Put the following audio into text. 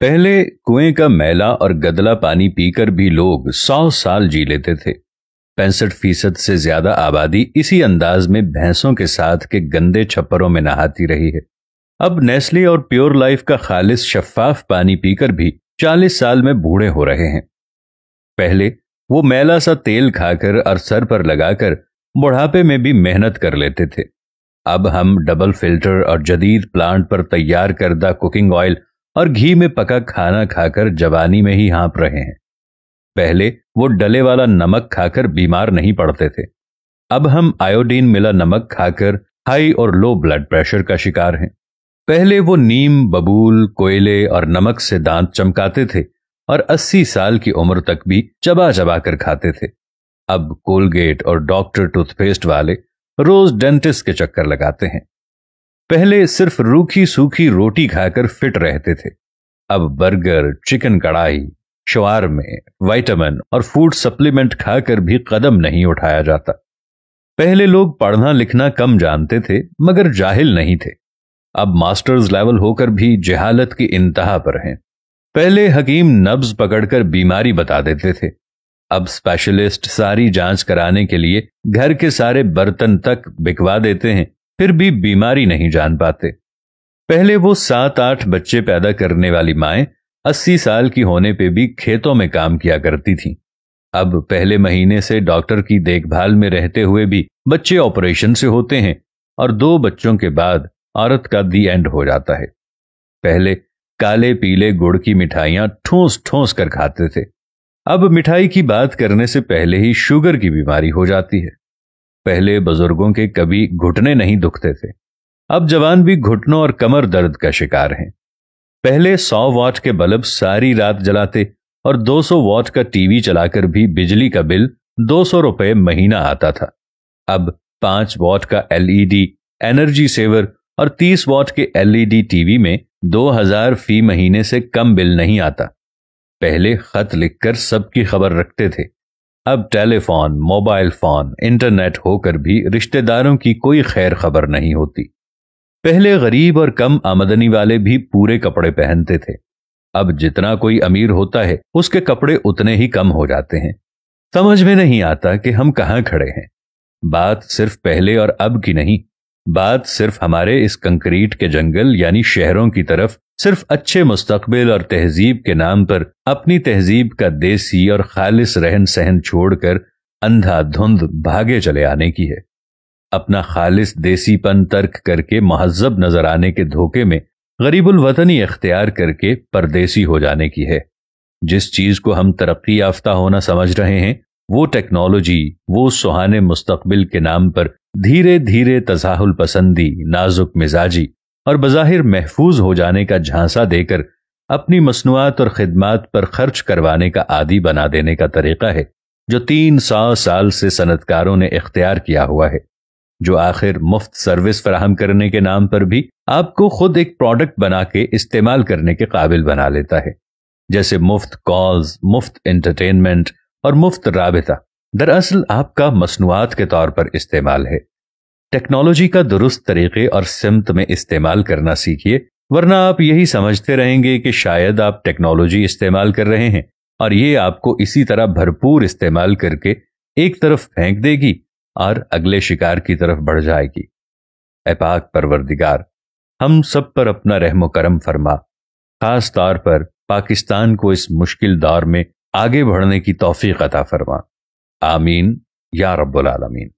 पहले कुएं का मैला और गदला पानी पीकर भी लोग 100 साल जी लेते थे। 65% से ज्यादा आबादी इसी अंदाज में भैंसों के साथ के गंदे छप्परों में नहाती रही है। अब नेस्ले और प्योर लाइफ का खालिस शफाफ पानी पीकर भी 40 साल में बूढ़े हो रहे हैं। पहले वो मैला सा तेल खाकर और सर पर लगाकर बुढ़ापे में भी मेहनत कर लेते थे। अब हम डबल फिल्टर और जदीद प्लांट पर तैयार करदा कुकिंग ऑयल और घी में पका खाना खाकर जवानी में ही हाँप रहे हैं। पहले वो डले वाला नमक खाकर बीमार नहीं पड़ते थे। अब हम आयोडीन मिला नमक खाकर हाई और लो ब्लड प्रेशर का शिकार हैं। पहले वो नीम, बबूल, कोयले और नमक से दांत चमकाते थे और 80 साल की उम्र तक भी चबा चबा कर खाते थे। अब कोलगेट और डॉक्टर टूथपेस्ट वाले रोज डेंटिस्ट के चक्कर लगाते हैं। पहले सिर्फ रूखी सूखी रोटी खाकर फिट रहते थे। अब बर्गर, चिकन कढ़ाई, शवारमे, विटामिन और फूड सप्लीमेंट खाकर भी कदम नहीं उठाया जाता। पहले लोग पढ़ना लिखना कम जानते थे मगर जाहिल नहीं थे। अब मास्टर्स लेवल होकर भी जहालत की इंतहा पर हैं। पहले हकीम नब्ज पकड़कर बीमारी बता देते थे। अब स्पेशलिस्ट सारी जांच कराने के लिए घर के सारे बर्तन तक बिकवा देते हैं, फिर भी बीमारी नहीं जान पाते। पहले वो 7-8 बच्चे पैदा करने वाली माएं 80 साल की होने पे भी खेतों में काम किया करती थीं। अब पहले महीने से डॉक्टर की देखभाल में रहते हुए भी बच्चे ऑपरेशन से होते हैं और 2 बच्चों के बाद औरत का दी एंड हो जाता है। पहले काले पीले गुड़ की मिठाइयां ठूंस ठूंस कर खाते थे। अब मिठाई की बात करने से पहले ही शुगर की बीमारी हो जाती है। पहले बुजुर्गों के कभी घुटने नहीं दुखते थे। अब जवान भी घुटनों और कमर दर्द का शिकार हैं। पहले 100 वॉट के बल्ब सारी रात जलाते और 200 वॉट का टीवी चलाकर भी बिजली का बिल 200 रुपए महीना आता था। अब 5 वॉट का एलईडी एनर्जी सेवर और 30 वॉट के एलईडी टीवी में 2000 फी महीने से कम बिल नहीं आता। पहले खत लिखकर सबकी खबर रखते थे। अब टेलीफोन, मोबाइल फोन, इंटरनेट होकर भी रिश्तेदारों की कोई खैर खबर नहीं होती। पहले गरीब और कम आमदनी वाले भी पूरे कपड़े पहनते थे। अब जितना कोई अमीर होता है उसके कपड़े उतने ही कम हो जाते हैं। समझ में नहीं आता कि हम कहां खड़े हैं। बात सिर्फ पहले और अब की नहीं, बात सिर्फ हमारे इस कंक्रीट के जंगल यानी शहरों की तरफ सिर्फ अच्छे मुस्तकबिल और तहजीब के नाम पर अपनी तहजीब का देसी और खालिस रहन सहन छोड़कर अंधाधुंध भागे चले आने की है। अपना खालिस देसीपन तर्क करके महज्जब नजर आने के धोखे में गरीबुल वतनी इख्तियार करके परदेसी हो जाने की है। जिस चीज को हम तरक्की याफ्ता होना समझ रहे हैं वो टेक्नोलॉजी, वो सुहाने मुस्तकबिल के नाम पर धीरे धीरे तसाहुल पसंदी, नाजुक मिजाजी और बज़ाहिर महफूज हो जाने का झांसा देकर अपनी मसनूआत और खिदमात पर खर्च करवाने का आदी बना देने का तरीका है जो 300 साल से सनतकारों ने इख्तियार किया हुआ है, जो आखिर मुफ्त सर्विस फराहम करने के नाम पर भी आपको खुद एक प्रोडक्ट बना के इस्तेमाल करने के काबिल बना लेता है। जैसे मुफ्त कॉल्स, मुफ्त एंटरटेनमेंट और मुफ्त राबिता दरअसल आपका मसनूआत के तौर पर इस्तेमाल है। टेक्नोलॉजी का दुरुस्त तरीके और सिमत में इस्तेमाल करना सीखिए, वरना आप यही समझते रहेंगे कि शायद आप टेक्नोलॉजी इस्तेमाल कर रहे हैं और ये आपको इसी तरह भरपूर इस्तेमाल करके एक तरफ फेंक देगी और अगले शिकार की तरफ बढ़ जाएगी। ऐ पाक परवरदिगार, हम सब पर अपना रहम करम फरमा, खास तौर पर पाकिस्तान को इस मुश्किल दौर में आगे बढ़ने की तौफीक अता फरमा। आमीन या रब्बुल आलमीन।